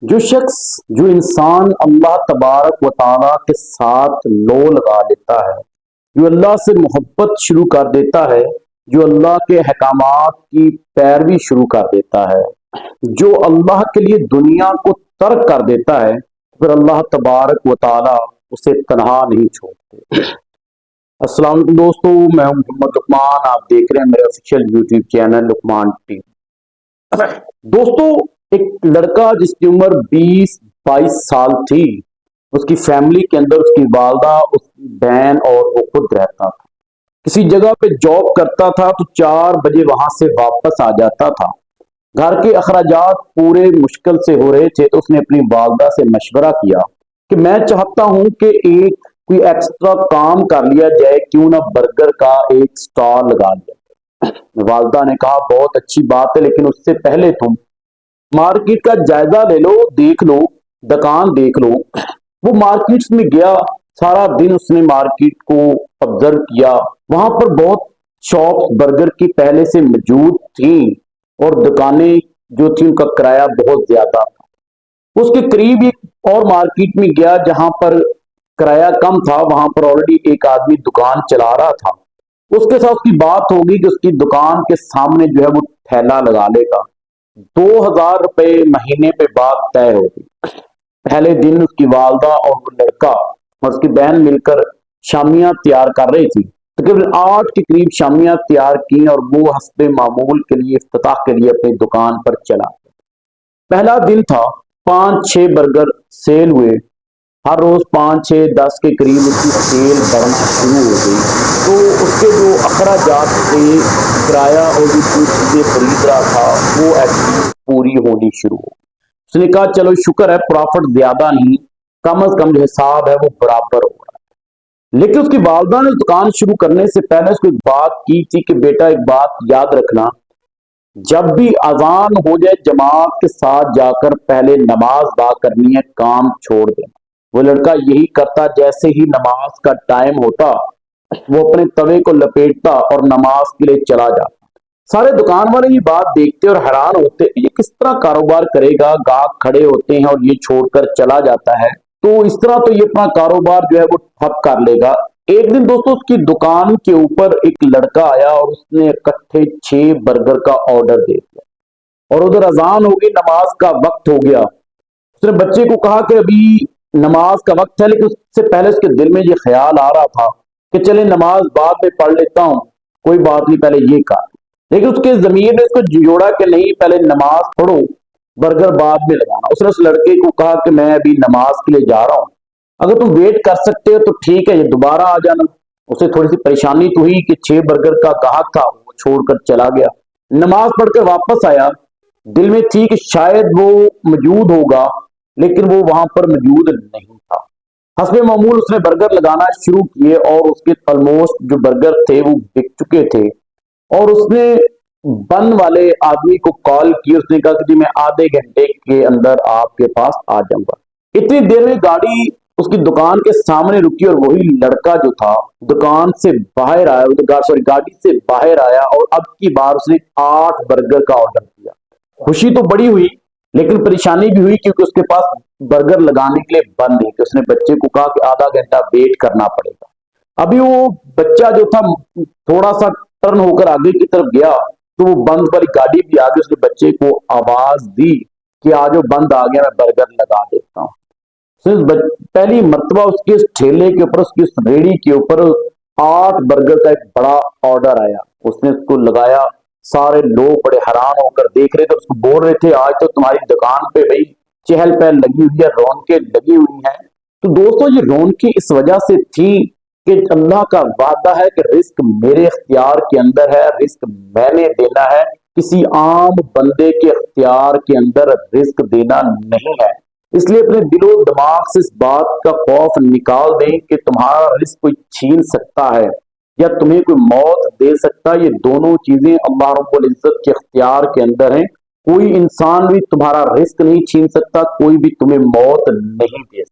جو इंसान अल्लाह तबारक व ताला के साथ लो लगा लेता है, जो अल्लाह से मोहब्बत शुरू कर देता है, जो अल्लाह के अहकामात की पैरवी शुरू कर देता है, जो अल्लाह के लिए दुनिया को तर्क कर देता है, फिर अल्लाह तबारक व ताला उसे तनहा नहीं छोड़ते। अस्सलाम वालेकुम दोस्तों, मैं हूं मोहम्मद लुकमान। आप देख रहे हैं मेरे official YouTube channel Luqman TV. दोस्तों, एक लड़का जिसकी उम्र 20-22 साल थी, उसकी फैमिली के अंदर उसकी वालदा, उसकी बहन और वो खुद रहता था। किसी जगह पे जॉब करता था तो 4 बजे वहां से वापस आ जाता था। घर के अखराजात पूरे मुश्किल से हो रहे थे, तो उसने अपनी वालदा से मशवरा किया कि मैं चाहता हूं कि एक कोई एक्स्ट्रा काम कर लिया जाए, क्यों ना बर्गर का एक स्टॉल लगा दिया। वालदा ने कहा बहुत अच्छी बात है, लेकिन उससे पहले तुम मार्केट का जायजा ले लो, देख लो, दुकान देख लो। वो मार्केट्स में गया, सारा दिन उसने मार्केट को ऑब्जर्व किया। वहां पर बहुत शॉप बर्गर की पहले से मौजूद थी और दुकानें जो थी उनका किराया बहुत ज्यादा था। उसके करीब एक और मार्केट में गया जहां पर किराया कम था, वहां पर ऑलरेडी एक आदमी दुकान चला रहा था। उसके साथ उसकी बात होगी कि उसकी दुकान के सामने जो है वो ठेला लगा लेगा। 2000 रुपए महीने पे बात तय होगी। पहले दिन उसकी वालदा और वो लड़का और उसकी बहन मिलकर शामियां तैयार कर रही थी। तकरीबन 8 के करीब शामियां तैयार की और वो हस्बे मामूल के लिए इफ्तिताह के लिए अपनी दुकान पर चला। पहला दिन था, 5-6 बर्गर सेल हुए। हर रोज 5-6-10 के करीब उसकी सेल बढ़ना शुरू हो गई। तो उसके जो अखराजात थे, किराया और जो चीजें खरीद रहा था, वो एक्चुअली पूरी होनी शुरू हो। उसने कहा चलो शुक्र है, प्रॉफिट ज्यादा नहीं, कम अज कम जो हिसाब है वो बराबर हो रहा है। लेकिन उसकी वालदा ने दुकान शुरू करने से पहले उसको एक बात की थी कि बेटा एक बात याद रखना, जब भी अजान हो जाए जमात के साथ जाकर पहले नमाज अदा करनी है, काम छोड़ देना। वो लड़का यही करता, जैसे ही नमाज का टाइम होता वो अपने तवे को लपेटता और नमाज के लिए चला जाता। सारे दुकान वाले ये बात देखते और हैरान होते, ये किस तरह कारोबार करेगा, गाहक खड़े होते हैं और ये छोड़कर चला जाता है, तो इस तरह तो ये अपना कारोबार जो है वो ठप कर लेगा। एक दिन दोस्तों उसकी दुकान के ऊपर एक लड़का आया और उसने इकट्ठे 6 बर्गर का ऑर्डर दे दिया और उधर अजान हो गई, नमाज का वक्त हो गया। उसने बच्चे को कहा कि अभी नमाज का वक्त है, लेकिन उससे पहले उसके दिल में ये ख्याल आ रहा था कि चले नमाज बाद में पढ़ लेता हूँ, कोई बात नहीं, पहले ये कर। लेकिन उसके जमीर ने उसको जोड़ा कि नहीं, पहले नमाज पढ़ो, बर्गर बाद में लगाना। उसने उस लड़के को कहा कि मैं अभी नमाज के लिए जा रहा हूँ, अगर तुम वेट कर सकते हो तो ठीक है, ये दोबारा आ जाना। उसे थोड़ी सी परेशानी तो हुई कि 6 बर्गर का गाहक था, वो छोड़कर चला गया। नमाज पढ़कर वापस आया, दिल में थी कि शायद वो मौजूद होगा, लेकिन वो वहां पर मौजूद नहीं था। हस्बे मामूल उसने बर्गर लगाना शुरू किए और उसके ऑलमोस्ट जो बर्गर थे वो बिक चुके थे। और उसने बन वाले आदमी को कॉल की, उसने कहा कि जी मैं आधे घंटे के अंदर आपके पास आ जाऊंगा। इतनी देर में गाड़ी उसकी दुकान के सामने रुकी और वही लड़का जो था दुकान से बाहर आया, सॉरी गाड़ी से बाहर आया और अब की बार उसने 8 बर्गर का ऑर्डर किया। खुशी तो बड़ी हुई, लेकिन परेशानी भी हुई, क्योंकि उसके पास बर्गर लगाने के लिए बंद नहीं थे। उसने बच्चे को कहा कि आधा घंटा वेट करना पड़ेगा। अभी वो बच्चा जो था थोड़ा सा टर्न होकर आगे की तरफ गया तो वो बंद वाली गाड़ी भी आ गई। उसने बच्चे को आवाज दी कि आज वो बंद आ गया, मैं बर्गर लगा देता हूँ। पहली मर्तबा उसके इस ठेले के ऊपर, उसकी इस रेडी के ऊपर 8 बर्गर का एक बड़ा ऑर्डर आया। उसने उसको लगाया, सारे लोग बड़े हैरान होकर देख रहे थे, उसको बोल रहे थे आज तो तुम्हारी दुकान पे भाई चहल पहल लगी हुई है, रौनकें लगी हुई हैं। तो दोस्तों ये रौनकें इस वजह से थी कि अल्लाह का वादा है कि रिस्क मेरे इख्तियार के अंदर है, रिस्क मैंने देना है, किसी आम बंदे के इख्तियार के अंदर रिस्क देना नहीं है। इसलिए अपने दिलो दिमाग से इस बात का खौफ निकाल दें कि तुम्हारा रिस्क कोई छीन सकता है या तुम्हें कोई मौत दे सकता है। ये दोनों चीजें अल्लाह रब्बुल इज्जत के इख्तियार के अंदर हैं। कोई इंसान भी तुम्हारा रिस्क नहीं छीन सकता, कोई भी तुम्हें मौत नहीं दे सकता।